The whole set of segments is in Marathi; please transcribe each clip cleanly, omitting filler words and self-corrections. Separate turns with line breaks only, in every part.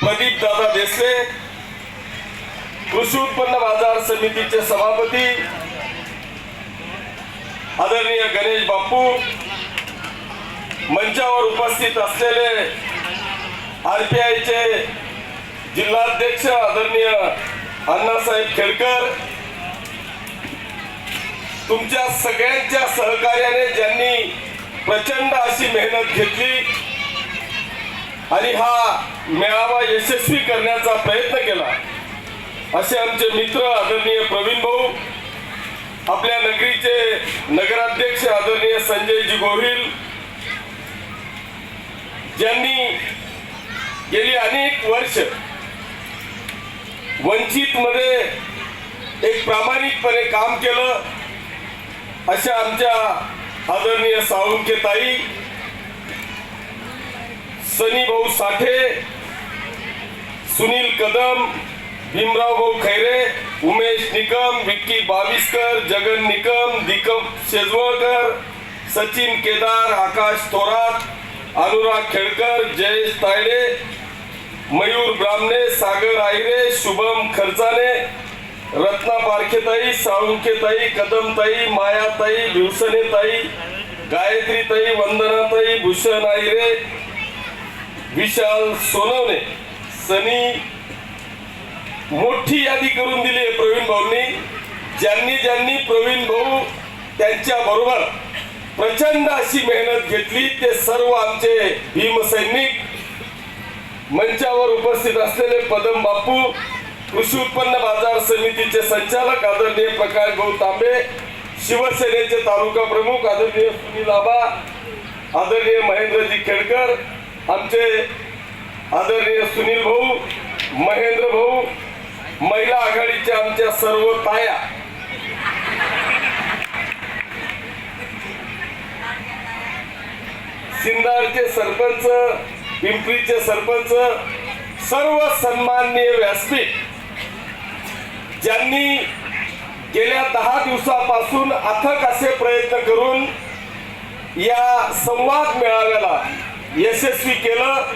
प्रदीप दादा देसले, कृषी उत्पन्न बाजार समितीचे सभापती आदरणीय गणेश बापू, मंचावर उपस्थित असलेले आरपीआयचे जिल्हाध्यक्ष आदरणीय अण्णासाहेब खेडकर, तुमच्या सगळ्यांच्या सहकार्याने ज्यांनी प्रचंड अशी मेहनत घेतली आणि हा मेळावा यशस्वी करण्याचा प्रयत्न केला, असे आमचे मित्र आदरणीय प्रवीण भाऊ, आपल्या नगरीचे नगराध्यक्ष आदरणीय संजयजी गोहिल, ज्यांनी गेली अनेक वर्ष वंचित मध्ये एक प्रामाणिकपणे काम केलं, अशा आमच्या आदरणीय साळुंखे ताई, सनी भाऊ साठे, सुनील कदम, भीमराव भाऊ खैरे, उमेश निकम, विक्की बाविस्कर, जगन निकम, दीपक शेजवळकर, सचिन केदार, आकाश थोरात, अनुराग खेडकर, जयेश तायडे, मयूर ब्राह्मणे, सागर आहिरे, शुभम खर्चाने, रत्ना पारखेताई, साळुंखेताई, कदमताई, मायाताई, भिवसनेताई, गायत्रीताई, वंदनाताई, भूषण आहिरे, विशाल सोनवणे, सनी, मोठी यादी करून दिली आहे प्रवीण भाऊंनी. ज्यांनी ज्यांनी प्रवीण भाऊ त्यांच्या बरोबर प्रचंड अशी मेहनत घेतली ते सर्व आमचे भीमसैनिक, मंचावर उपस्थित असलेले पदम बापू, कृषी उत्पन्न बाजार समितीचे संचालक आदरणीय प्रकाश भाऊ तांबे, शिवसेनेचे तालुका प्रमुख आदरणीय सुनील आबा, आदरणीय महेंद्रजी खेडकर, आमचे आदरणीय सुनील भाऊ, महेंद्र भाऊ, महिला आघाडीच्या आमच्या सर्व ताया, सिन्नरचे सरपंच, पिंपरीचे सरपंच, सर्व सन्माननीय व्यासपीठ, ज्यांनी गेल्या 10 दिवसापासून अथक असे प्रयत्न करून या संवाद मेळाव्याला यशस्वी केलं,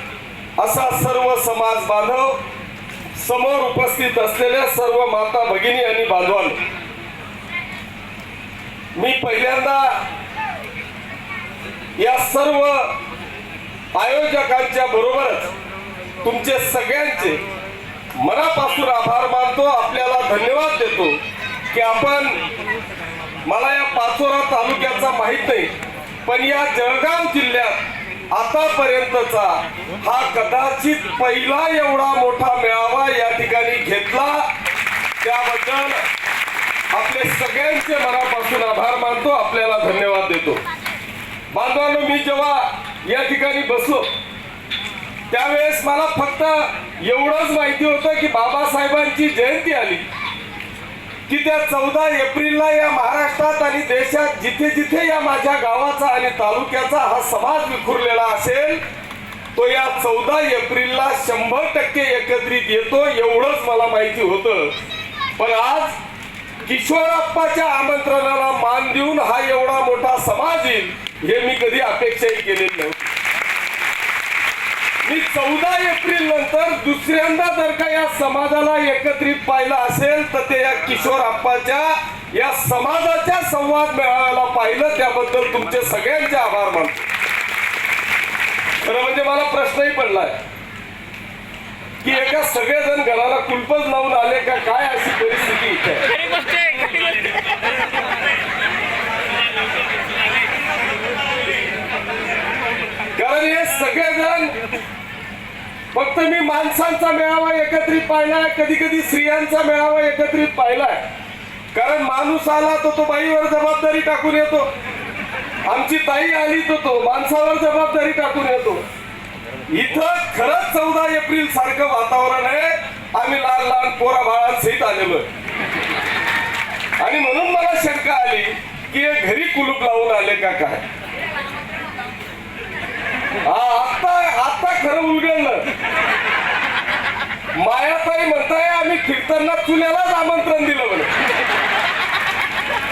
असा सर्व समाज बांधव, समोर उपस्थित असलेल्या सर्व माता भगिनी आणि बांधवांनो, मी पहिल्यांदा या सर्व आयोजकांच्या बरोबरच तुमचे सगळ्यांचे मनापासून आभार मानतो, आपल्याला धन्यवाद देतो की आपण, मला या पाचोरा तालुक्याचा माहित नाही, पण या जळगाव जिल्ह्यात आतापर्यंतचा हा कदाचित पहिला एवढा मोठा मेळावा या ठिकाणी घेतला, त्याबद्दल आपले सगळ्यांचे मनापासून आभार मानतो, आपल्याला धन्यवाद देतो. बांधवांनो, मी जेव्हा या ठिकाणी बसलो त्यावेळेस मला फक्त एवढंच माहिती होतं की बाबासाहेबांची जयंती आली की त्या 14 एप्रिलला या महाराष्ट्रात आणि देशात जिथे जिथे या माझ्या गावाचा आणि तालुक्याचा हा समाज विखुरलेला असेल तो या 14 एप्रिलला 100% एकत्रित येतो, एवढंच मला माहिती होतं. पण आज किशोरप्पाच्या आमंत्रणाला मान देऊन हा एवढा मोठा समाज येईल हे मी कधी अपेक्षाही केलेली नव्हती. मी 14 एप्रिल नंतर दुसऱ्यांदा जर का या समाजाला एकत्रित पाहिलं असेल तर ते या किशोरप्पाच्या या समाजाच्या संवाद मेळाव्याला पाहिलं, त्याबद्दल तुमचे सगळ्यांचे आभार मानतो. खरं म्हणजे मला प्रश्नही पडलाय की एका सगळेजण घराला कुलपच लावून आले का काय, अशी परिस्थिती इथे. कारण हे सगळेजण फक्त मी माणसांचा मेळावा एकत्रित पाहिलाय, कधी कधी स्त्रियांचा मेळावा एकत्रित पाहिलाय. कारण माणूस आला तो बाईवर जबाबदारी टाकून येतो, आमची ताई आली तो माणसावर जबाबदारी टाकून येतो. इथं खरंच 14 एप्रिल सारखं वातावरण आहे. आम्ही लहान लहान पोरा बाळांसहित आलेलो आणि म्हणून मला शंका आली की हे घरी कुलूप लावून आले का काय. आता खरं उलगडलं. मायाताई म्हणताय आम्ही कीर्तनात चुल्यालाच आमंत्रण दिलं म्हणे.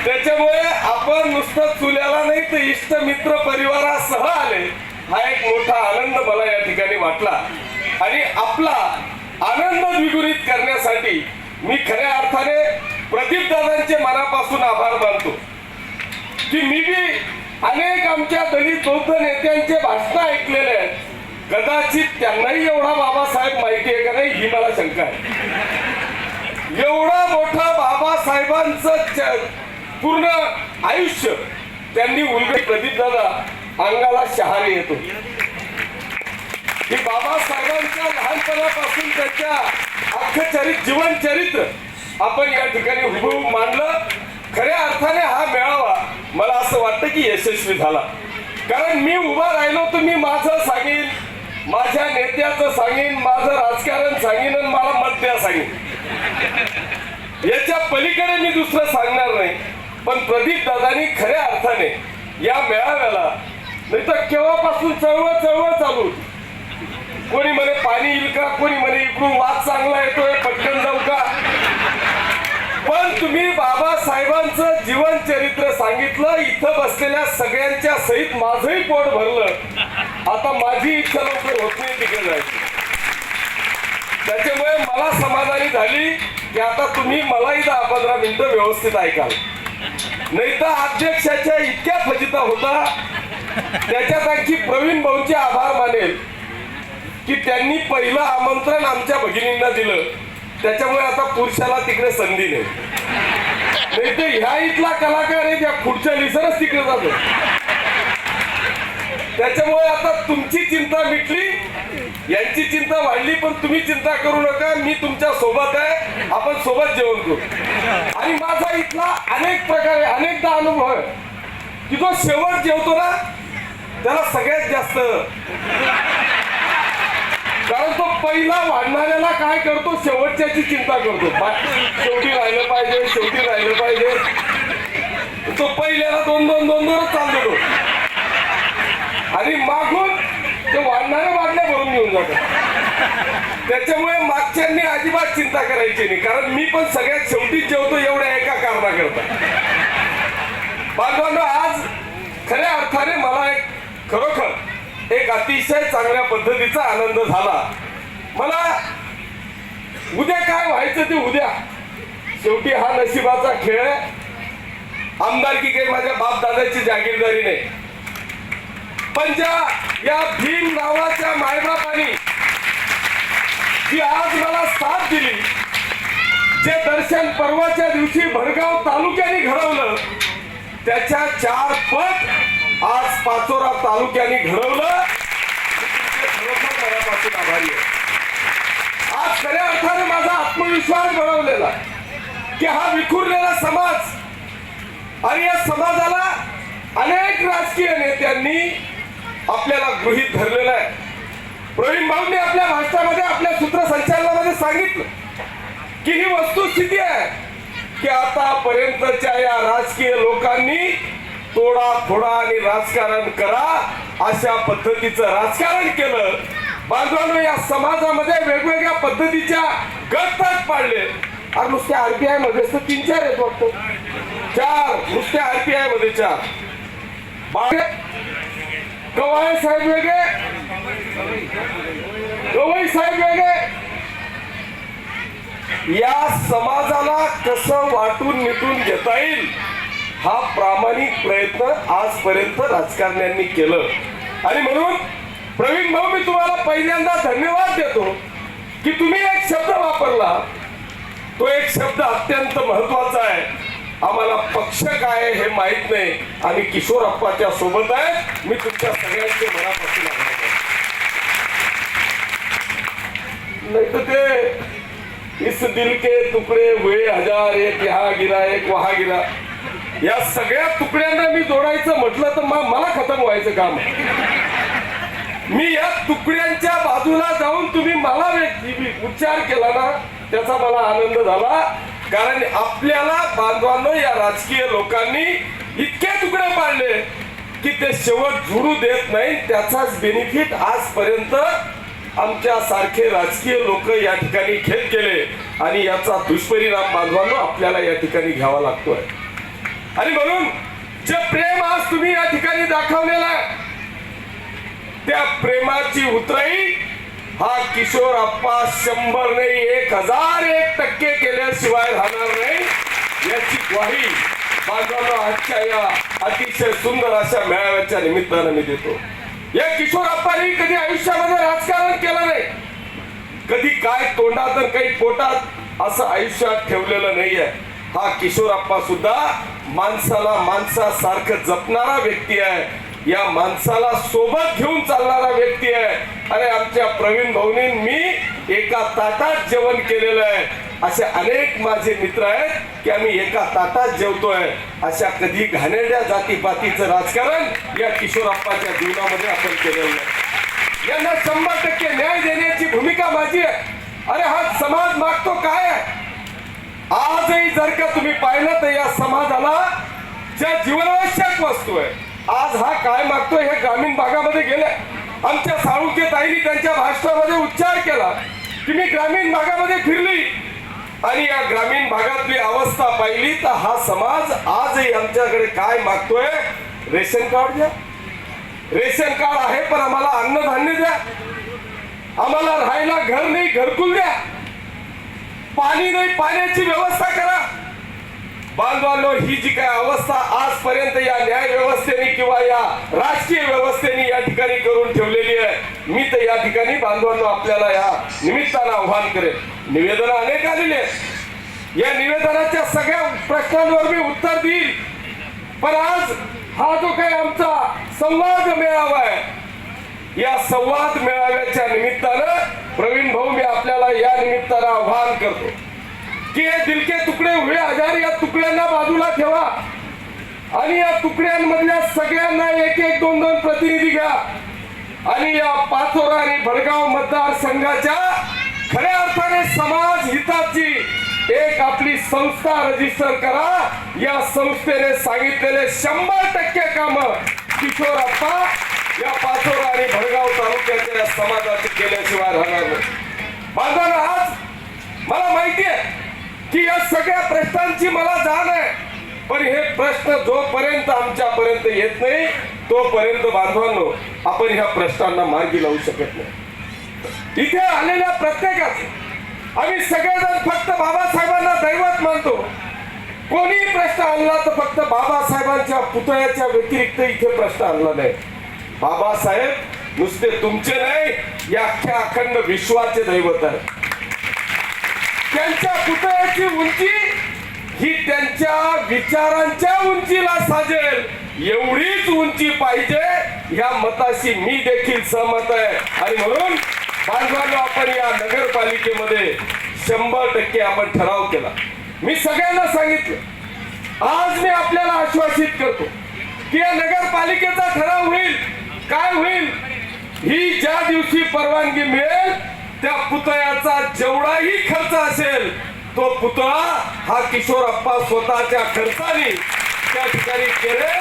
त्याच्यामुळे आपण नुसतं चुल्याला नाही तर इष्ट मित्र परिवारासह आले, हा एक मोठा आनंद मला या ठिकाणी वाटला. आणि आपला आनंद द्विगुणित करण्यासाठी मी खऱ्या अर्थाने प्रदीप दादांचे मनापासून आभार मानतो की मी बी अनेक आमच्या दलित बौद्ध नेत्यांचे भाषण ऐकलेले आहेत. कदाचित त्यांनाही एवढा बाबासाहेब माहिती आहे का नाही ही मला शंका आहे. एवढा मोठा बाबासाहेबांचं पूर्ण आयुष्य त्यांनी उलगडे. प्रदीप दादा अंगाला शहारे येतो की बाबासाहेबांच्या लहानपणापासून त्यांच्या अख्खं जीवन चरित्र आपण या ठिकाणी हुबहू मांडलं. खऱ्या अर्थाने हा मेळावा मला असं वाटतं की यशस्वी झाला. कारण मी उभा राहिलो तर मी माझं सांगेन, माझ्या नेत्याचं सांगेन, माझं राजकारण सांगेन आणि मला मत द्या सांगेन. याच्या पलीकडे मी दुसरं सांगणार नाही. पण प्रदीप दादांनी खऱ्या अर्थाने या मेळाव्याला नाही तर केव्हापासून चळवळ चालू होती. कोणी म्हणे पाणी येईल का, कोणी म्हणे इकडून वाद चांगला येतोय पटकन जाऊ का. पण तुम्ही बाबासाहेबांचं जीवन चरित्र सांगितलं. इथं बसलेल्या सगळ्यांच्या सहित माझंही पोट भरलं. आता माझी इच्छा लवकर होत नाही तिकडे जायची. त्याच्यामुळे मला समाधानी झाली की आता तुम्ही मलाही 10-15 मिनिटं व्यवस्थित ऐकाल. नाही तर अध्यक्षाच्या इतक्या फजिता होता. त्याच्यात आणखी प्रवीण भाऊंचे आभार मानेल की त्यांनी पहिलं आमंत्रण आमच्या भगिनींना दिलं. त्याच्यामुळे आता पुरुषाला तिकडे संधी नाही तर ह्या इथला कलाकार आहे त्या पुढच्या लिसरच तिकडे जातो. त्याच्यामुळे आता तुमची चिंता मिटली, यांची चिंता वाढली. पण तुम्ही चिंता करू नका, मी तुमच्या सोबत आहे. आपण सोबत जेवण करू. आणि माझा इथला अनेक प्रकारे अनेकदा अनुभव आहे की जो शेवट जेवतो ना त्याला सगळ्यात जास्त, कारण तो पहिला वाढणाऱ्याला काय करतो शेवटच्याची चिंता करतो. शेवटी राहिलं पाहिजे, शेवटी राहिलं पाहिजे. तो पहिल्याला दोन चालतो आणि मागून ते वाढणारे भरून घेऊन जातात. त्याच्यामुळे मागच्यांनी अजिबात चिंता करायची नाही. कारण मी पण सगळ्यात शेवटी जेवतो एवढ्या एका कारणाकरता. बांधवांनो, आज खऱ्या अर्थाने मला खरोखर एक अतिशय चांगल्या पद्धतीचा आनंद झाला. मला उद्या काय व्हायचं ते उद्या, शेवटी हा नशिबाचा खेळ आहे. आमदारकी काही माझ्या बाप दादाची जागीरदारी नाही. पण या भीम नावाच्या मायबापानी जी आज मला साथ दिली, जे दर्शन पर्वाच्या दिवशी भडगाव तालुक्याने घडवलं त्याच्या 4 पट आज पाचोरा तालुक्याने घडवलं. मनापासून आभारी आहे. आज खऱ्या अर्थाने माझा आत्मविश्वास बनवलेला की हा विखुरलेला समाज आणि या समाजाला अनेक राजकीय नेत्यांनी आपल्याला गृहीत धरलेलं आहे. प्रवीण भाऊंनी आपल्या भाषणामध्ये आपल्या सूत्रसंचालनामध्ये सांगितलं की ही वस्तुस्थिती आहे की आतापर्यंतच्या या राजकीय लोकांनी तोडा फोडा आणि राजकारण करा अशा पद्धतीचं राजकारण केलं. बांधवांनो, या समाजामध्ये वेगवेगळ्या पद्धतीच्या गट पाडले. आणि नुसत्या आरपीआय मध्ये 3-4 आहेत वाटतं, 4 नुसत्या आरपीआय मध्ये 4. गवाई साहेब वेगळे, गवई साहेब वेगळे. या समाजाला कसं वाटून मिटून घेता येईल हा प्रामाणिक प्रयत्न आजपर्यंत राजकारण्यांनी केलं. आणि म्हणून प्रवीण भाऊ, मी तुम्हाला पहिल्यांदा धन्यवाद देतो की तुम्ही एक शब्द वापरला. तो एक शब्द अत्यंत महत्वाचा आहे. आम्हाला पक्ष काय हे माहित नाही, आम्ही किशोरप्पाच्या सोबत आहे. मी तुमच्या सगळ्यांचे मनापासून आभार मानतो. नाही तर ते इस दिल के तुकडे हुए हजार, एक यहाँ गिरा एक वहां गिरा, या सगळ्या तुकड्यांना मी जोडायचं म्हटलं तर मला खतम व्हायचं काम. मी या तुकड्यांच्या बाजूला जाऊन तुम्ही मला उच्चार केला ना त्याचा मला आनंद झाला. कारण आपल्याला बांधवांनो, या राजकीय लोकांनी इतके तुकडे पाडले की ते शेवट जुळू देत नाही. त्याचाच बेनिफिट आजपर्यंत आमच्या सारखे राजकीय लोक या ठिकाणी घेत गेले आणि याचा दुष्परिणाम बांधवांनो आपल्याला या ठिकाणी घ्यावा लागतोय. आणि म्हणून जे प्रेम आज तुम्ही या ठिकाणी दाखवलेलं आहे त्या प्रेमाची उतराई हा किशोर अप्पा 100 नाही 1001% केल्याशिवाय राहणार नाही याची ग्वाही बांधवांनो आजच्या या अतिशय सुंदर अशा मेळाव्याच्या निमित्तानं मी देतो. या किशोर अप्पांनी कधी आयुष्यामध्ये राजकारण केलं नाही, कधी काय तोंडात तर काही पोटात असं आयुष्यात ठेवलेलं नाहीये. हा किशोर अप्पा सुद्धा माणसाला माणसासारखं जपणारा व्यक्ती आहे, या माणसाला सोबत घेऊन चालणारा व्यक्ती आहे. अरे आमच्या प्रवीण भाऊनी मी एका ताटात जेवण केलेलं आहे, असे अनेक माझे मित्र आहेत की आम्ही एका ताटात जेवतोय. अशा कधी घाणेरड्या जातीपातीचं राजकारण या किशोरप्पाच्या जीवनामध्ये आपण केलेलं नाही. यांना 100% न्याय देण्याची भूमिका माझी आहे. अरे हा समाज मागतो काय आहे? आजही जर का तुम्ही पाहिलं तर या समाजाला ज्या जीवनावश्यक वस्तू आहे, आज हा काय मागतोय हे ग्रामीण भागामध्ये गेले. आमच्या साळुंखे ताईंनी त्यांच्या भाषणामध्ये उच्चार केला की मी ग्रामीण भागामध्ये फिरली आणि या ग्रामीण भागातली अवस्था पाहिली तर हा समाज आजही आमच्याकडे काय मागतोय? रेशन कार्ड द्या. रेशन कार्ड आहे पण आम्हाला अन्नधान्य द्या, आम्हाला राहायला घर नाही घरकुल द्या, पाणी नाही पाण्याची व्यवस्था करा. बांधवांनो ही जी काय अवस्था आजपर्यंत या न्याय व्यवस्थेने किंवा या राजकीय व्यवस्थेने या ठिकाणी करून ठेवलेली आहे, मी तर या ठिकाणी बांधवांनो आपल्याला या निमित्तानं आव्हान करेन. निवेदन अनेक आलेले आहेत, या निवेदनाच्या सगळ्या प्रश्नांवर मी उत्तर देईल. पण आज हा जो काही आमचा संवाद मेळावा आहे, या संवाद मेळाव्याच्या निमित्तानं प्रवीण भाऊ मी आपल्याला या निमित्तानं आव्हान करतो की हे दिल के तुकडे हुए हजार या तुकड्यांना बाजूला ठेवा आणि या तुकड्यांमधल्या सगळ्यांना एक एक दोन दोन प्रतिनिधी घ्या आणि या पाचोरा आणि भडगाव मतदारसंघाच्या खऱ्या अर्थाने समाज हिताची एक आपली संस्था रजिस्टर करा. या संस्थेने सांगितलेले 100% काम किशोर अप्पा या पाचोरा आणि भडगाव तालुक्याच्या या समाजाचे केल्याशिवाय राहणार नाही. बांधवांनो आज मला माहिती आहे की या सगळ्या प्रश्नांची मला जाण आहे, पण हे प्रश्न जोपर्यंत आमच्यापर्यंत येत नाही तोपर्यंत बांधवांनो आपण ह्या प्रश्नांना मार्गी लावू शकत नाही. इथे आलेल्या प्रत्येकाच आम्ही सगळेजण फक्त बाबासाहेबांना दैवत मानतो. कोणी प्रश्न आणला तर फक्त बाबासाहेबांच्या पुतळ्याच्या व्यतिरिक्त इथे प्रश्न आणला नाही. बाबासाहेब नुसते तुमचे नाही, या अख्ख्या अखंड विश्वाचे दैवत आहे. त्यांच्या पुतळ्याची उंची ही त्यांच्या विचारांच्या उंचीला साजेल एवढीच उंची पाहिजे, ह्या मताशी मी देखील सहमत आहे. आणि म्हणून बांधवांनो आपण या नगरपालिकेमध्ये 100% आपण ठराव केला. मी सगळ्यांना सांगितलं, आज मी आपल्याला आश्वासित करतो की या नगरपालिकेचा ठराव होईल. काय होईल? ही ज्या दिवशी परवानगी मिळेल त्या पुतळ्याचा जेवढाही खर्च असेल तो पुतळा हा किशोर अप्पा स्वतःच्या खर्चाने त्या ठिकाणी केले.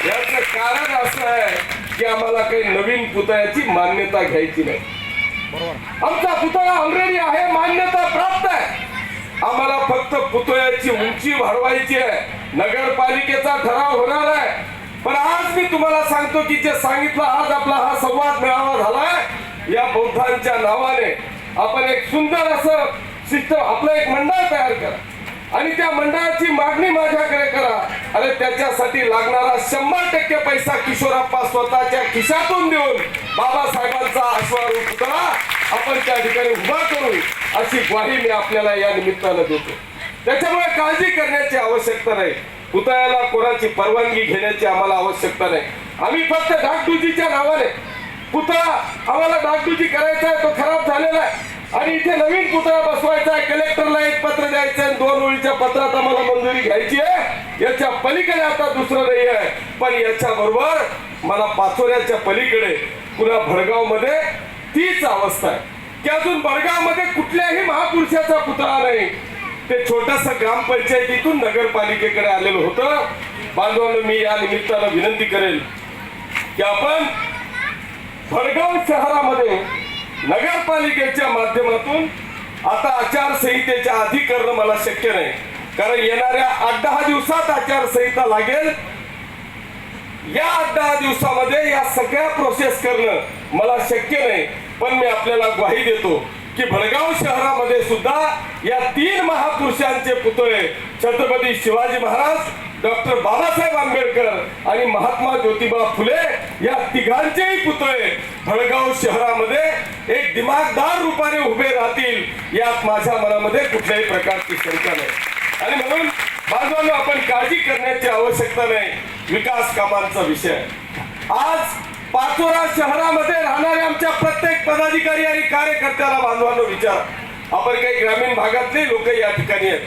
याचं कारण असं आहे की आम्हाला काही नवीन पुतळ्याची मान्यता घ्यायची नाही. आमचा पुतळा ऑलरेडी आहे, मान्यता प्राप्त आहे. आम्हाला फक्त पुतळ्याची उंची वाढवायची आहे. नगरपालिकेचा ठराव होणार आहे. पण आज मी तुम्हाला सांगतो की जे सांगितलं, आज आपला हा संवाद मेळावा झालाय या बौद्धांच्या नावाने. आपण एक सुंदर असं सिस्टम आपलं एक मंडळ तयार करा आणि त्या मंडळाची मागणी माझ्याकडे करा. अरे त्याच्यासाठी लागणारा 100% पैसा किशोरप्पा स्वतःच्या खिशातून देऊन बाबासाहेबांचा अश्वारूढ पुतळा आपण त्या ठिकाणी उभा करू अशी ग्वाही मी आपल्याला या निमित्तानं देतो. त्याच्यामुळे काळजी करण्याची आवश्यकता नाही. पुतळ्याला कोणाची परवानगी घेण्याची आम्हाला आवश्यकता नाही. आम्ही फक्त डागडुजीच्या नावाने पुतळा आम्हाला डागडुजी करायचा आहे, तो खराब झालेला आहे आणि इथे नवीन पुतळा बसवायचा आहे. कलेक्टरला एक पत्र द्यायचं आहे, 2 ओळीच्या पत्रात आम्हाला मंजुरी घ्यायची आहे. याच्या पलीकडे आता दुसरं नाही आहे. पण याच्या बरोबर मला पाचोऱ्याच्या पलीकडे पुन्हा भडगाव मध्ये तीच अवस्था आहे की अजून भडगाव मध्ये कुठल्याही महापुरुषाचा पुतळा नाही. ते छोटस ग्रामपंचायतीतून नगरपालिकेकडे आलेलं होतं. बांधवांनो मी या निमित्तानं विनंती करेल की आपण भडगाव शहरामध्ये नगरपालिकेच्या माध्यमातून आता आचारसंहितेच्या आधी करणं मला शक्य नाही, कारण येणाऱ्या 8-10 दिवसात आचारसंहिता लागेल. या 8-10 दिवसामध्ये या सगळ्या प्रोसेस करणं मला शक्य नाही. पण मी आपल्याला ग्वाही देतो की भडगाव शहरामध्ये सुद्धा या 3 महापुरुषांचे पुतळे छत्रपती शिवाजी महाराज, डॉक्टर बाबासाहेब आंबेडकर आणि महात्मा ज्योतिबा फुले या तिघांचेही पुतळे भडगाव शहरामध्ये एक दिमागदार रूपाने उभे राहतील यात माझ्या मनामध्ये कुठल्याही प्रकारची शंका नाही. आणि म्हणून बांधवांनो, आपण काळजी करण्याची आवश्यकता नाही. विकास कामांचा विषय आज पाचोरा शहरामध्ये राहणाऱ्या आमच्या प्रत्येक पदाधिकारी आणि कार्यकर्त्याला बांधवांनो विचार, आपण काही ग्रामीण भागातले लोक या ठिकाणी आहेत,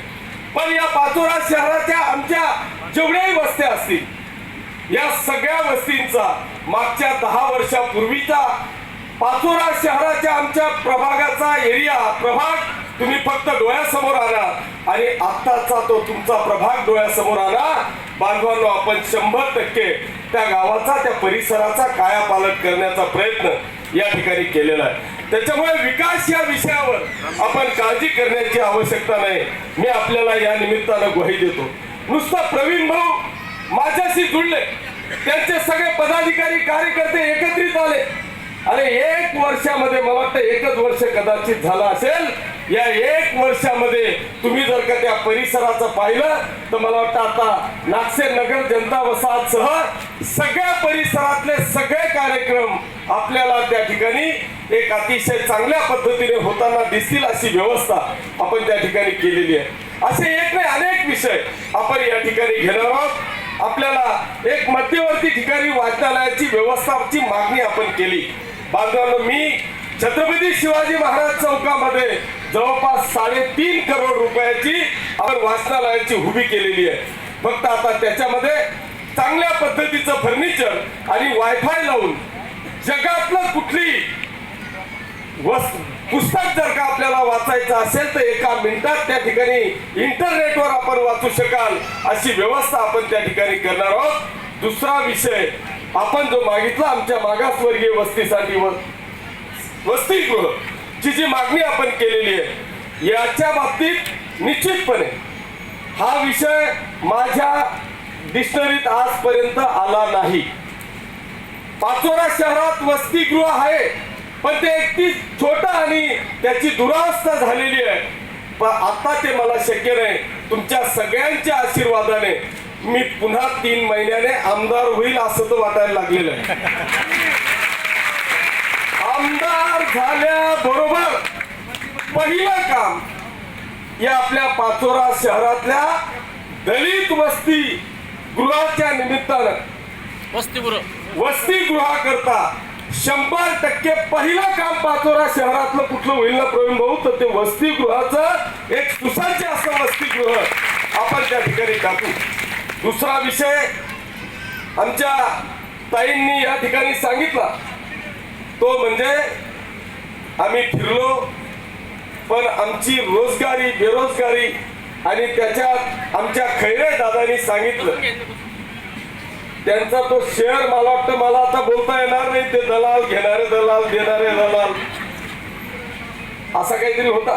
पण या पाचोरा शहराच्या आमच्या जेवढ्याही वस्त्या असतील या सगळ्या वस्तींचा मागच्या 10 वर्षापूर्वीचा पाचोरा शहराच्या आमच्या प्रभागाचा प्रभाग तुम्ही फक्त डोळ्यासमोर आणा आणि आत्ताचा तो तुमचा प्रभाग डोळ्यासमोर आणा. बांधवांनो, आपण 100% त्या गावाचा, त्या परिसराचा कायापालट करण्याचा प्रयत्न या ठिकाणी केलेला आहे. त्याच्यामुळे विकास या विषयावर आपण काळजी करण्याची आवश्यकता नाही. मी आपल्याला या निमित्तानं ग्वाही देतो. नुसतं प्रवीण भाऊ माझ्याशी जुळले, त्यांचे सगळे पदाधिकारी कार्यकर्ते एकत्रित आले आणि 1 वर्षामध्ये, मला वाटतं 1च वर्ष कदाचित झालं असेल, या 1 वर्षामध्ये तुम्ही जर का त्या परिसराचं पाहिलं तर मला वाटतं आता नागसे नगर जनता वसाहतसह सगळ्या परिसरातले सगळे कार्यक्रम आपल्याला त्या ठिकाणी एक अतिशय चांगल्या पद्धतीने होताना दिसतील अशी व्यवस्था आपण त्या ठिकाणी केलेली आहे. असे एक नाही अनेक विषय आपण या ठिकाणी घेणार आहोत. आपल्याला एक मध्यवर्ती ठिकाणी वाचनालयाची व्यवस्थाची मागणी आपण केली. बांधवांनो, मी छत्रपती शिवाजी महाराज चौकामध्ये जवळपास 3.5 करोड रुपयाची आपण वाचनालयाची उभी केलेली आहे. फक्त आता त्याच्यामध्ये चांगल्या पद्धतीचं फर्निचर आणि वायफाय लावून जगातलं कुठली पुस्तक जर का आपल्याला वाचायचं असेल तर 1 मिनिटात त्या ठिकाणी इंटरनेटवर आपण वाचू शकाल अशी व्यवस्था आपण त्या ठिकाणी करणार आहोत. दुसरा विषय आपण जो मागितला आमच्या मागासवर्गीय वस्तीसाठी वसतिगृह ची जी मागणी आपण केलेली आहे, याच्या बाबतीत निश्चितपणे हा विषय माझ्या डिक्शनरीत आजपर्यंत आला नाही. पाचोरा शहरात वसतिगृह आहे, पण ते अगदी छोटं आणि त्याची दुरावस्था झालेली आहे. पण आता ते मला शक्य नाही. तुमच्या सगळ्यांच्या आशीर्वादाने मी पुन्हा 3 महिन्याने आमदार होईल असं तर वाटायला लागलेलं आहे. आमदार झाल्याबरोबर पहिलं काम या आपल्या पाचोरा शहरातल्या दलित वस्ती गृहाच्या निमित्तानं वसतिगृहाकरता 100% पहिलं काम पाचोरा शहरातलं कुठलं होईल ना प्रवीण भाऊ, तर ते वसतिगृहाचं एक सुसज्ज असं वसतिगृह आपण त्या ठिकाणी टाकू. दुसरा विषय आमच्या ताईंनी या ठिकाणी सांगितला तो म्हणजे आम्ही फिरलो, पण आमची रोजगारी बेरोजगारी आणि त्याच्यात आमच्या खैरे दादांनी सांगितलं त्यांचा तो शेअर, मला वाटतं मला आता बोलता येणार नाही, ते दलाल घेणारे दलाल देणारे दलाल असा काहीतरी होता,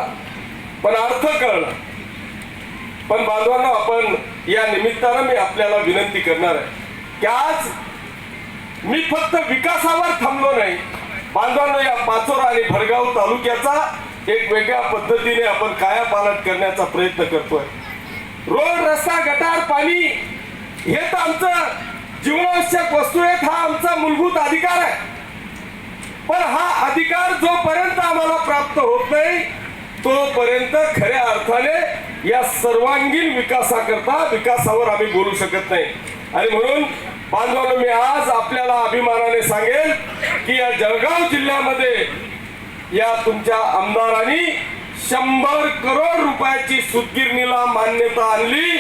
पण अर्थ कळला. पण बांधवांना, आपण या निमित्तानं मी आपल्याला विनंती करणार आहे की आज मी फक्त विकासावर थांबलो नाही. बांधवांना, या पाचोरा आणि भडगाव तालुक्याचा एक वेगळ्या पद्धतीने आपण कायापालट करण्याचा प्रयत्न करतोय. रोड, रस्ता, गटार, पाणी हे तर आमचं जीवनावश्यक वस्तू आहेत, हा आमचा मूलभूत अधिकार आहे. पण हा अधिकार जोपर्यंत आम्हाला प्राप्त होत नाही तोपर्यंत खऱ्या अर्थाने या सर्वांगीण विकासावर आम्ही बोलू शकत नाही. आणि म्हणून बांधवांनो, मी आज आपल्याला अभिमानाने सांगेल की या जळगाव जिल्ह्यामध्ये या तुमच्या आमदारांनी 100 करोड रुपयाची सूतगिरणीला मान्यता आणली,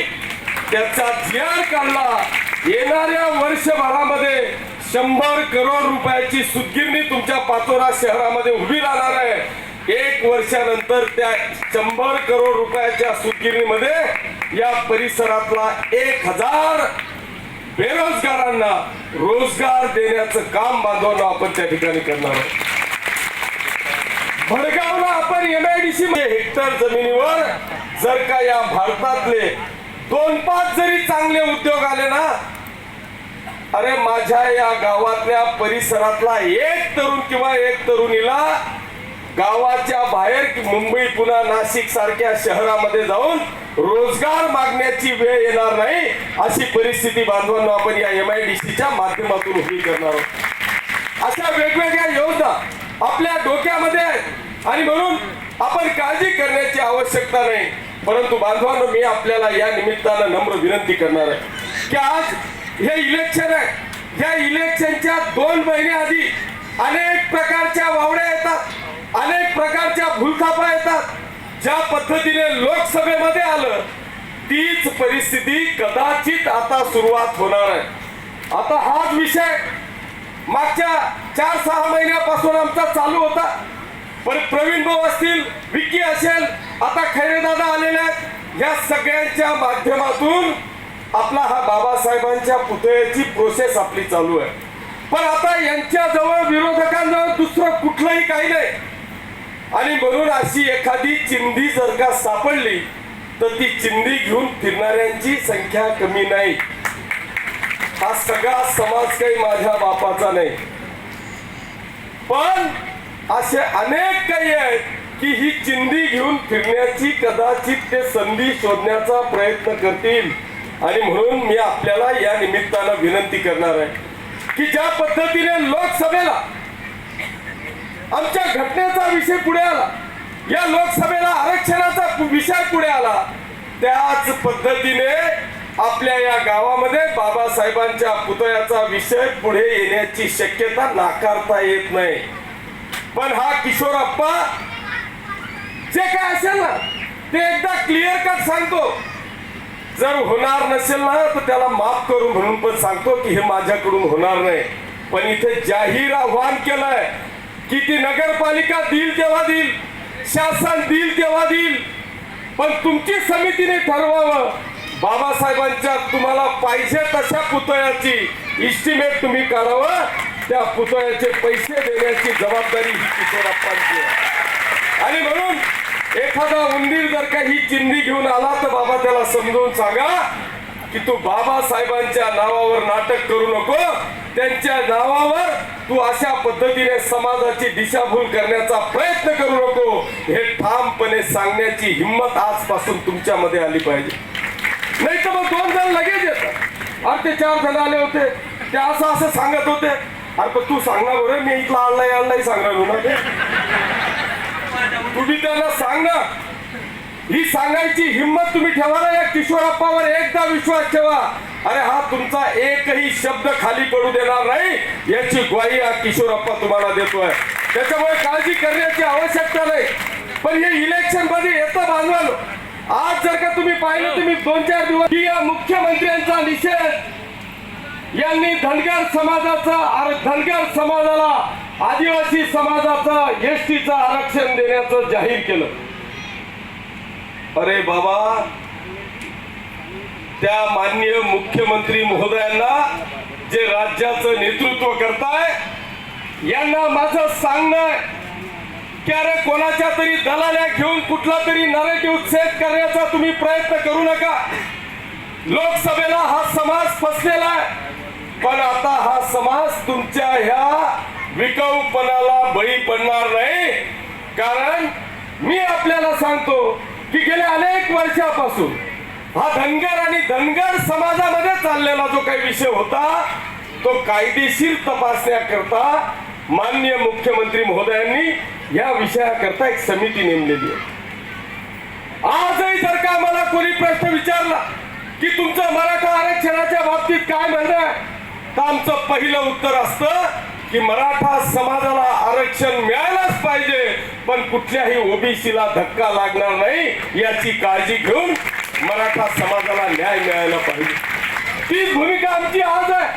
त्याचा GR काढला. येणाऱ्या वर्षभरामध्ये 100 करोड रुपयाची सूतगिरणी तुमच्या पाचोरा शहरामध्ये उभी राहणार आहे. 1 वर्षानंतर त्या 100 करोड रुपयाच्या सूतगिरणीमध्ये या परिसरातला 1000 बेरोजगारांना रोजगार देण्याचं काम बांधवांना आपण त्या ठिकाणी करणार आहोत. भडगावला आपण MIDC हेक्टर जमिनीवर जर का या भारतातले 2-5 जरी चांगले उद्योग आले ना, अरे माझ्या या गावातल्या परिसरातला एक तरुण किंवा एक तरुणीला गावाच्या बाहेर मुंबई पुणे नाशिक सारख्या शहरामध्ये जाऊन रोजगार मागण्याची वेळ येणार नाही अशी परिस्थिती बांधवांना आपण या MIDC च्या माध्यमातून उभी करणार आहोत. अशा वेगवेगळ्या योजना आपल्या डोक्यामध्ये आहेत आणि म्हणून आपण काळजी करण्याची आवश्यकता नाही. परंतु बांधवांनो, मी आपल्याला या निमित्तानं नम्र विनंती करणार आहे की आज हे इलेक्शन आहे. या इलेक्शनच्या 2 महिने आधी अनेक प्रकारच्या वावड्या येतात, अनेक प्रकारच्या भूलथापा येतात. ज्या पद्धतीने लोकसभेमध्ये आलं तीच परिस्थिती कदाचित आता सुरुवात होणार आहे. आता हाच विषय मागच्या 4-6 महिन्यापासून आमचा चालू होता. पण प्रवीण भाऊ असतील, विकी असेल, आता खैरे दादा आलेले आहेत, या सगळ्यांच्या माध्यमातून आपला हा बाबासाहेबांच्या पुतळ्याची प्रोसेस आपली चालू आहे. पण आता यांच्या जवळ विरोधकांजवळ दुसरं कुठलंही काही नाही आणि म्हणून अशी एखादी चिंधी जर का सापडली तर ती चिंधी घेऊन फिरणाऱ्यांची संख्या कमी नाही. हा सगळा समाज काही माझ्या बापाचा नाही, पण असे अनेक काही आहेत की ही चिंधी घेऊन फिरण्याची कदाचित ते संधी शोधण्याचा प्रयत्न करतील. आणि म्हणून मी आपल्याला या निमित्तानं विनंती करणार आहे की ज्या पद्धतीने लोकसभेला आमच्या घटनेचा विषय पुढे आला, या लोकसभेला आरक्षणाचा विषय पुढे आला, त्याच पद्धतीने आपल्या या गावामध्ये बाबासाहेबांच्या पुतळ्याचा विषय पुढे येण्याची शक्यता नाकारता येत नाही. पण हा किशोरप्पा जे काय असेल ना ते एकदा क्लिअर कट सांगतो. जर होणार नसेल ना तर त्याला माफ करू म्हणून पण सांगतो की हे माझ्याकडून होणार नाही. पण इथे जाहीर आव्हान केलंय की ती नगरपालिका देईल तेव्हा देईल, शासन देईल तेव्हा देईल, पण तुमची समितीने ठरवावं. बाबासाहेबांच्या तुम्हाला पाहिजे तशा पुतळ्याची इस्टिमेट तुम्ही काढावं, त्या पुतळ्याचे पैसे देण्याची जबाबदारी ही किशोरप्पांची आहे. आणि म्हणून एखादा उंदीर जर काही चिंधी घेऊन आला तर बाबा त्याला समजून सांगा की तू बाबासाहेबांच्या नावावर नाटक करू नको, त्यांच्या नावावर तू अशा पद्धतीने समाजाची दिशाभूल करण्याचा प्रयत्न करू नको, हे ठामपणे सांगण्याची हिंमत आजपासून तुमच्यामध्ये आली पाहिजे. नाही तर मग 2 जण लगेच येतात, अरे ते 4 जण आले होते ते असं सांगत होते. अरे पण तू सांगणार बरं, मी इथला आणलाही सांगणार ना, तुम्ही त्यांना सांग ना. ही सांगायची हिंमत तुम्ही ठेवा ना. या किशोरप्पावर एकदा विश्वास ठेवा. अरे हा तुमचा एकही शब्द खाली पडू देणार नाही याची ग्वाही हा किशोरप्पा तुम्हाला देतोय. त्याच्यामुळे काळजी करण्याची आवश्यकता नाही. पण हे इलेक्शन मध्ये येतं बांधवानो. आज जर का तुम्ही पाहिलं तुम्ही 2-4 दिवस की या मुख्यमंत्र्यांचा निषेध यांनी धनगर समाजाला आदिवासी समाजाचा STचं आरक्षण देण्याचं जाहीर केलं. अरे बाबा, त्या माननीय मुख्यमंत्री महोदयांना जे राज्याचं नेतृत्व करताय यांना माझं सांगणं की अरे कोणाच्या तरी दलाल्या घेऊन कुठला तरी नरेटिव्ह सेट करण्याचा तुम्ही प्रयत्न करू नका. लोकसभेला हा समाज फसलेला आहे, पण आता हा समाज तुमच्या ह्या विकाऊपणाला बळी पडणार नाही. कारण मी आपल्याला सांगतो की गेल्या अनेक वर्षापासून हा धनगर आणि धनगर समाजामध्ये चाललेला जो काही विषय होता तो कायदेशीर तपासण्याकरता माननीय मुख्यमंत्री महोदयांनी या विषयाकरता एक समिती नेमलेली आहे. आजही जर का मला कोणी प्रश्न विचारला की तुमचं मराठा आरक्षणाच्या बाबतीत काय म्हणणं आहे, तर आमचं पहिलं उत्तर असतं की मराठा समाजाला आरक्षण मिळायलाच पाहिजे, पण कुठल्याही ओबीसीला धक्का लागणार नाही याची काळजी घेऊन मराठा समाजाला न्याय मिळायला पाहिजे. तीच भूमिका आमची आज आहे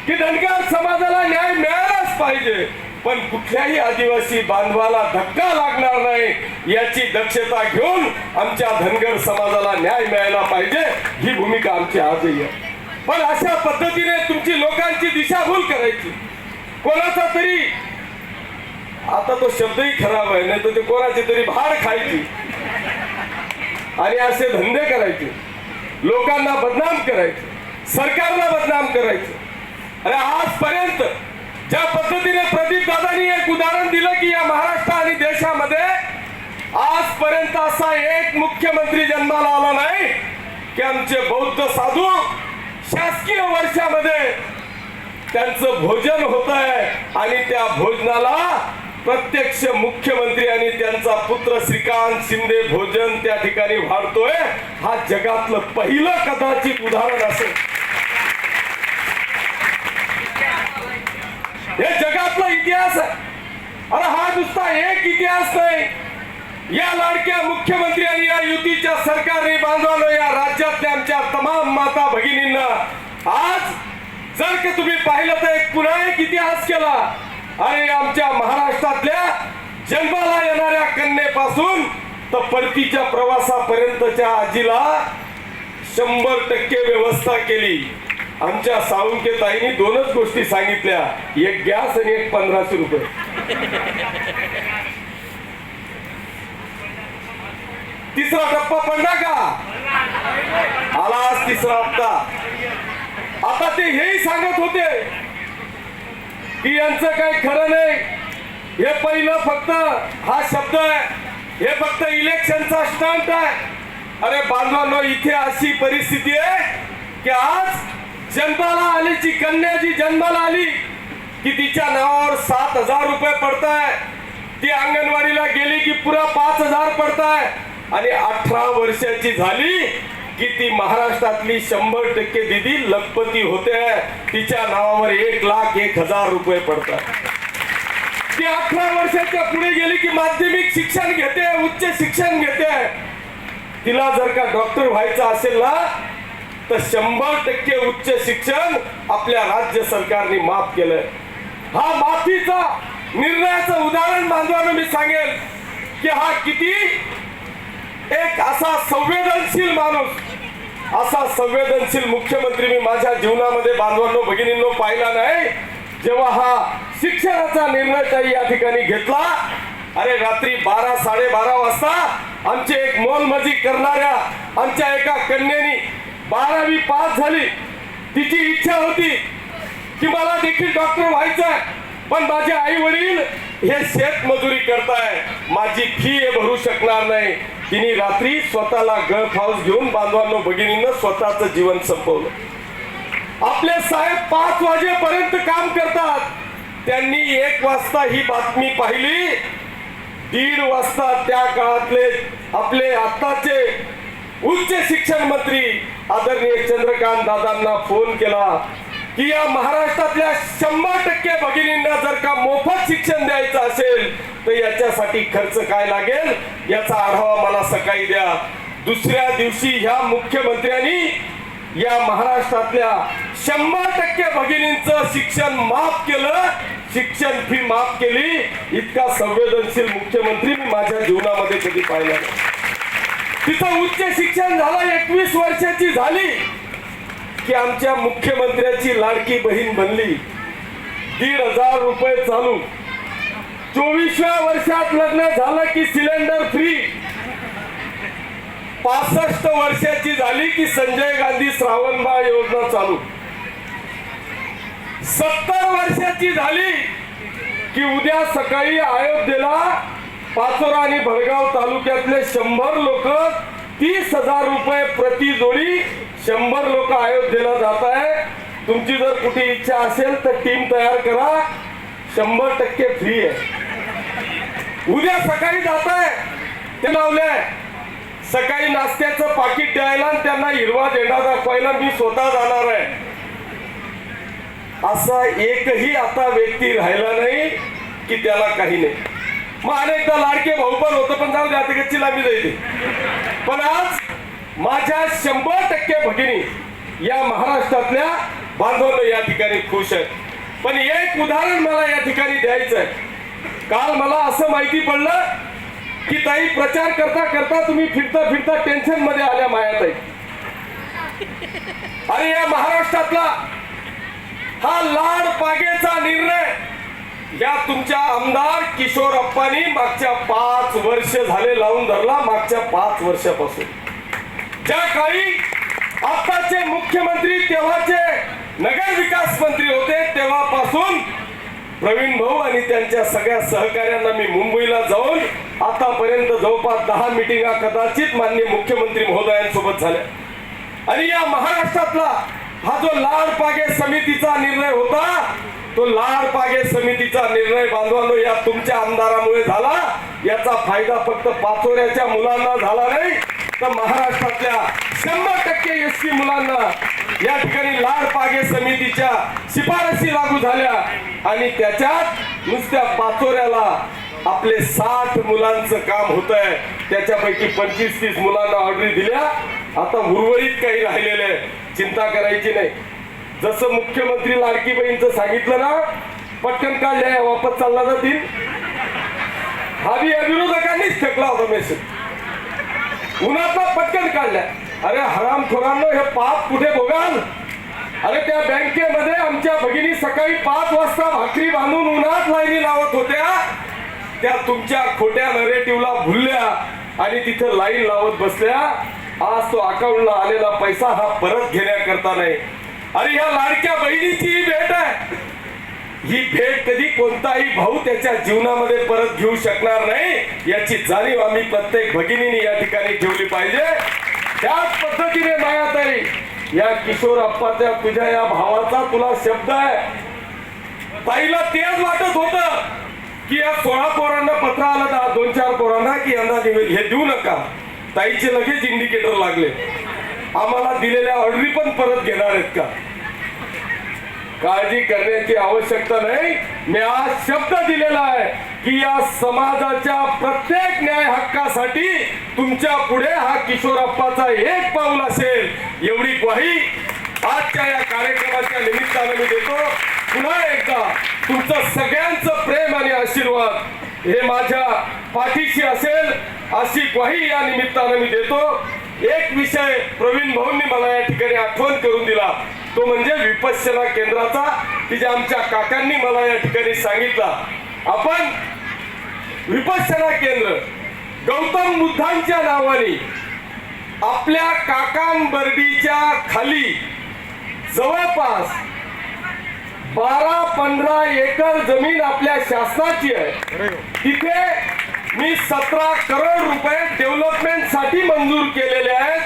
की धनगर समाजाला न्याय मिळायलाच पाहिजे, पण कुठल्याही आदिवासी बांधवाला धक्का लागणार नाही याची दक्षता घेऊन आमच्या धनगर समाजाला न्याय मिळायला पाहिजे, ही भूमिका आमची आजही आहे. पण अशा पद्धतीने तुमची लोकांची दिशाभूल करायची, कोणाचा तरी, आता तो शब्दही खराब आहे, नाही तर ते कोणाची तरी भाड खायची आणि असे धंदे करायचे, लोकांना बदनाम करायचे, सरकारला बदनाम करायचे. अरे आजपर्यंत ज्या पद्धतीने प्रदीप दादांनी एक उदाहरण दिलं की या महाराष्ट्र आणि देशामध्ये आजपर्यंत असा एक मुख्यमंत्री जन्माला आला नाही की आमचे बौद्ध साधू शासकीय वर्षामध्ये त्यांचं भोजन होत आहे आणि त्या भोजनाला प्रत्यक्ष मुख्यमंत्री आणि त्यांचा पुत्र श्रीकांत शिंदे भोजन त्या ठिकाणी वाढतोय. हा जगातलं पहिलं कदाचित उदाहरण असेल. हे जगातला इतिहास आहे. अरे हा नुसता एक इतिहास नाही. या लाडक्या मुख्यमंत्री आणि या युतीच्या सरकारने बांधवानो या राज्यातल्या आमच्या तमाम माता भगिनींना आज जर का तुम्ही पाहिलं तर एक पुन्हा एक इतिहास केला. आणि आमच्या महाराष्ट्रातल्या जन्माला येणाऱ्या कन्येपासून तर परतीच्या प्रवासापर्यंतच्या आजीला 100% व्यवस्था केली. आमच्या साळुंखे ताईंनी दोनच गोष्टी सांगितल्या, एक गॅस आणि एक 1500 रुपये. तिसरा टप्पा पडला का? आला आज तिसरा हप्ता. आता ते हेही सांगत होते की यांचं काही खरं नाही, हे पहिलं फक्त हा शब्द आहे, हे फक्त इलेक्शनचा स्टंट आहे. अरे बांधवांनो, इथे अशी परिस्थिती आहे की आज जन्माला आलीची कन्या जी जन्माला आली की तिच्या नावावर 7000 रुपये पडताय. ती अंगणवाडीला गेली की पुरा 5000 पडताय. आणि 18 वर्षाची झाली की ती महाराष्ट्रातली 100% दिदी लखपती होते. तिच्या नावावर 1,01,000 रुपये पडतात. ती 18 वर्षाच्या पुढे गेली की माध्यमिक शिक्षण घेते, उच्च शिक्षण घेते. तिला जर का डॉक्टर व्हायचं असेल ना तर 100% उच्च शिक्षण आपल्या राज्य सरकारने माफ केलंय. हा माफीचा निर्णयाचं उदाहरण बांधवानं मी सांगेल की हा किती एक असा संवेदनशील माणूस, असा संवेदनशील मुख्यमंत्री मी माझ्या जीवनामध्ये बांधवांनो भगिनींनो पाहिला नाही. जेव्हा हा शिक्षणाचा निर्णय काही या ठिकाणी घेतला, अरे रात्री 12-12:30 वाजता आमचे एक मोलमजुरी करणाऱ्या आमच्या एका कन्येनी 12वी पास झाली. तिची इच्छा होती की मला देखील डॉक्टर व्हायचंय, पण माझे आई वडील हे शेतमजुरी करताय, माझी फी हे भरू शकणार नाही. तिने रात्री स्वतःला गल्फ हाऊस घेऊन बांधवांनो भगिनींना स्वतःचं जीवन संपवलं. आपले साहेब 5 वाजेपर्यंत काम करतात. त्यांनी 1 वाजता ही बातमी पाहिली. 1:30 वाजता त्या काळातले आपले आताचे उच्च शिक्षण मंत्री आदरणीय चंद्रकांत दादांना फोन केला की या महाराष्ट्रातल्या 100% भगिनींना जर का मोफत शिक्षण द्यायचं असेल तर याच्यासाठी खर्च काय लागेल याचा आढावा मला सकाळी द्या. दुसऱ्या दिवशी ह्या मुख्यमंत्र्यांनी या महाराष्ट्रातल्या 100% भगिनींचं शिक्षण माफ केलं, शिक्षण फी माफ केली. इतका संवेदनशील मुख्यमंत्री मी माझ्या जीवनामध्ये कधी पाहिला नाही. तिचं उच्च शिक्षण झालं, 21 वर्षाची झाली की आमच्या मुख्यमंत्र्याची लाडकी बहीण बनली. 1,500 रुपये चालू. 24व्या वर्षात लग्न झालं की सिलेंडर फ्री. 65 वर्षाची झाली की संजय गांधी श्रावणबाळ योजना चालू. 70 वर्षाची झाली की उद्या सकाळी अयोध्येला पाचोरा आणि भडगाव तालुक्यातले 100 लोक 30,000 रुपये प्रति जोडी 100 लोक अयोध्येला जात आहे. तुमची जर कुठे इच्छा असेल तर टीम तयार करा, 100% फ्री आहे. उद्या सकाळी जात आहे ते लावलंय. सकाळी नाश्त्याचं पाकिट द्यायला आणि त्यांना हिरवा झेंडा दाखवायला मी स्वतः जाणार आहे. असा एकही आता व्यक्ती राहिला नाही की त्याला काही नाही. मग अनेकदा लाडके भाऊ पण होतं, पण जाऊ द्या ते गच्ची लांबी जायचे. पण आज माझ्या 100% भगिनी या महाराष्ट्रातल्या बांधवांना या ठिकाणी खुश आहेत. पण एक उदाहरण मला या ठिकाणी द्यायचं आहे. काल मला असं माहिती पडलं की ताई प्रचार करता करता तुम्ही फिरता फिरता टेन्शन मध्ये आल्या मायाताई. अरे या महाराष्ट्रातला हा लाड पागेचा निर्णय या तुमच्या आमदार किशोर अप्पांनी मागच्या 5 वर्ष झाले लावून धरला. मागच्या 5 वर्षापासून ज्या काळी आताचे मुख्यमंत्री तेव्हाचे नगर विकास मंत्री होते तेव्हापासून प्रवीण भाऊ आणि त्यांच्या सगळ्या सहकार्यांना मी मुंबईला जाऊन आतापर्यंत जवळपास 10 मिटिंगा कदाचित माननीय मुख्यमंत्री महोदयांसोबत झाल्या। आणि या महाराष्ट्रातला हा जो लाडपागे समितीचा निर्णय होता, तो लाडपागे समितीचा निर्णय बांधवांनो या तुमच्या आमदारामुळे झाला। याचा फायदा फक्त पाचोऱ्याच्या मुलांना झाला नाही, तर महाराष्ट्रातल्या 100% एसटी मुलांना या ठिकाणी लाडपागे समितीच्या शिफारसी लागू झाल्या। आणि त्याच्यात नुसत्या पाचोऱ्याला आपले 60 मुलांचं काम होत आहे, त्याच्यापैकी 25-30 मुलांना ऑर्डर दिल्या। आता उर्वरित काही राहिलेले चिंता करायची नाही। जसं मुख्यमंत्री लाडकी बहीणचं सांगितलं ना, पटकन काढल्या वापस चालला जातील, हा बी विरोधकांनीच फेकला होता मेसेज, उन्हातला पटकन काढल्या। अरे हरामखोरांनो, हे पाप कुठे भोगाल? अरे त्या बँकेमध्ये आमच्या भगिनी सकाळी 5 वाजता भाकरी बांधून उन्हात लाईनी लावत होत्या, त्या तुमच्या खोट्या नरेटिव्हला भुलल्या आणि तिथे लाईन लावत बसल्या। आज तो अकाउंटला आलेला पैसा हा परत घेण्याकरता नाही। अरे या लाडक्या बहिणीची ही भेट आहे, ही भेट कधी कोणताही भाऊ त्याच्या जीवनामध्ये परत घेऊ शकणार नाही, याची जाणीव आम्ही प्रत्येक भगिनीने या ठिकाणी ठेवली पाहिजे। त्याच पद्धतीने मायाताई, या किशोर अप्पाच्या तुझ्या या भावाचा तुला शब्द आहे, ताईला तेच वाटत होत की या 16 पोरांना पत्र आलं ना, 2-4 पोरांना की यांना हे देऊ नका, ताईचे लगेच इंडिकेटर लागले, आम्हाला दिलेल्या ऑर्डरी पण परत घेणार आहेत का? काळजी करण्याची आवश्यकता नाही। मी आज शब्द दिलेला आहे की या समाजाच्या प्रत्येक न्याय हक्कासाठी तुमच्या पुढे हा किशोरप्पाचा एक पाऊल असेल, एवढी ग्वाही आजच्या या कार्यक्रमाच्या निमित्ताने मी देतो। पुन्हा एकदा तुमचं सगळ्यांचं प्रेम आणि आशीर्वाद हे माझ्या पाठीशी असेल अशी ग्वाही या निमित्ताने मी देतो। एक विषय प्रवीण भाऊंनी मला या ठिकाणी आठवण करून दिला, तो म्हणजे विपश्यना केंद्राचा, की जे आमच्या काकांनी मला या ठिकाणी सांगितला। आपण विपश्यना केंद्र गौतम बुद्धांच्या नावाने आपल्या काकांबर्डीच्या खाली जवळपास 12-15 एकर जमीन आपल्या शासनाची आहे, तिथे मी 17 करोड रुपये डेव्हलपमेंट साठी मंजूर केलेले आहेत।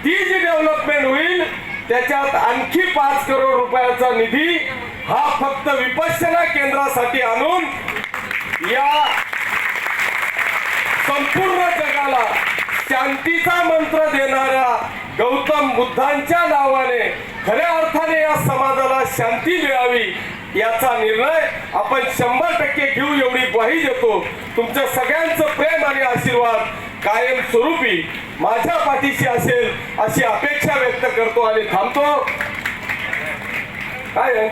ती जी डेव्हलपमेंट होईल त्याच्यात आणखी 5 करोड रुपयाचा निधी हा फक्त विपश्यना केंद्रासाठी आणून या संपूर्ण जगाला शांतीचा मंत्र देणाऱ्या गौतम बुद्धांच्या नावाने खऱ्या अर्थाने या समाजाला शांती मिळावी याचा निर्णय आपण 100% घेऊ, एवढी ग्वाही देतो। तुमच्या सगळ्यांचं प्रेम आणि आशीर्वाद कायम स्वरूपी माझ्या पाठीशी असेल अशी अपेक्षा व्यक्त करतो आणि थांबतो। काय